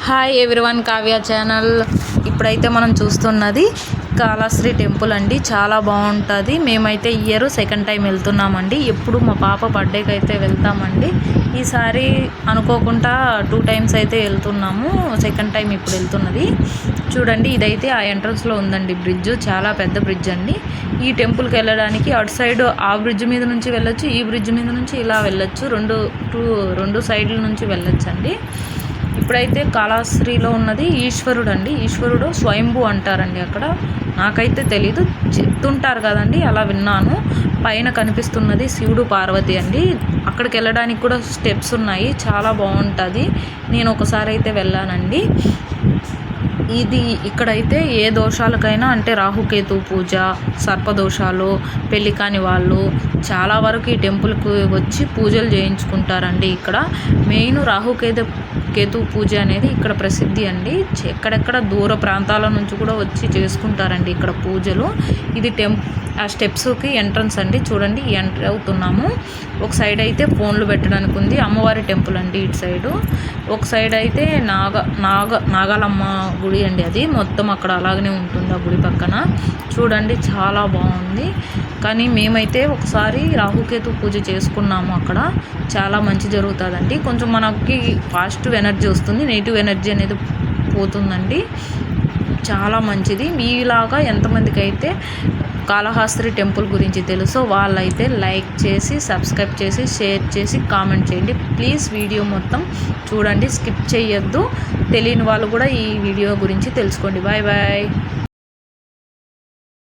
Hi everyone, Kavya channel. ఇప్పుడైతే మనం చూస్తున్నది కాళహస్తి టెంపుల్ అండి. చాలా బాగుంటుంది. మేమైతే ఇయర్ సెకండ్ టైం వెళ్తున్నామండి. ఎప్పుడు మా పాప బర్త్డేకి అయితే వెళ్తామండి. ఈసారి అనుకోకుండా 2 టైమ్స్ అయితే వెళ్తున్నాము. సెకండ్ టైం ఇప్పుడు వెళ్తున్నది. చూడండి, ఇదైతే ఆ ఎంట్రన్స్లో ఉందండి బ్రిడ్జ్. చాలా పెద్ద బ్రిడ్జ్ అండి. ఈ టెంపుల్కి వెళ్ళడానికి అటు సైడ్ ఆ బ్రిడ్జ్ మీద నుంచి వెళ్ళొచ్చు, ఈ బ్రిడ్జ్ మీద నుంచి ఇలా వెళ్ళొచ్చు. రెండు సైడ్ల నుంచి వెళ్ళొచ్చు అండి. ఇప్పుడైతే కాళహస్తిలో ఉన్నది ఈశ్వరుడు అండి. ఈశ్వరుడు స్వయంభూ అంటారండి. అక్కడ నాకైతే తెలీదు, చెప్తుంటారు కదండి, అలా విన్నాను. పైన కనిపిస్తున్నది శివుడు పార్వతి అండి. అక్కడికి వెళ్ళడానికి కూడా స్టెప్స్ ఉన్నాయి. చాలా బాగుంటుంది. నేను ఒకసారి అయితే వెళ్ళానండి. ఇక్కడైతే ఏ దోషాలకైనా, అంటే రాహుకేతు పూజ, సర్పదోషాలు, పెళ్లి కాని వాళ్ళు చాలా వరకు ఈ టెంపుల్కి వచ్చి పూజలు చేయించుకుంటారండి. ఇక్కడ మెయిన్ కేతు పూజ అనేది ఇక్కడ ప్రసిద్ధి అండి. ఎక్కడెక్కడ దూర ప్రాంతాల నుంచి కూడా వచ్చి చేసుకుంటారండి ఇక్కడ పూజలు. ఇది ఆ స్టెప్స్కి ఎంట్రన్స్ అండి. చూడండి, ఎంటర్ అవుతున్నాము. ఒక సైడ్ అయితే ఫోన్లు పెట్టడానికి ఉంది. అమ్మవారి టెంపుల్ అండి ఇటు సైడు. ఒక సైడ్ అయితే నాగాలమ్మ గుడి అండి. అది మొత్తం అక్కడ అలాగనే ఉంటుంది ఆ గుడి పక్కన. చూడండి, చాలా బాగుంది. కానీ మేమైతే ఒకసారి రాహుకేతు పూజ చేసుకున్నాము. అక్కడ చాలా మంచి జరుగుతుందండి. కొంచెం మనకి పాజిటివ్ ఎనర్జీ వస్తుంది, నెగిటివ్ ఎనర్జీ అనేది పోతుందండి. చాలా మంచిది. మీలాగా ఎంతమందికి అయితే కాళహస్తి టెంపుల్ గురించి తెలుసో వాళ్ళైతే లైక్ చేసి, సబ్స్క్రైబ్ చేసి, షేర్ చేసి, కామెంట్ చేయండి ప్లీజ్. వీడియో మొత్తం చూడండి, స్కిప్ చేయొద్దు. తెలియని వాళ్ళు కూడా ఈ వీడియో గురించి తెలుసుకోండి. Bye bye.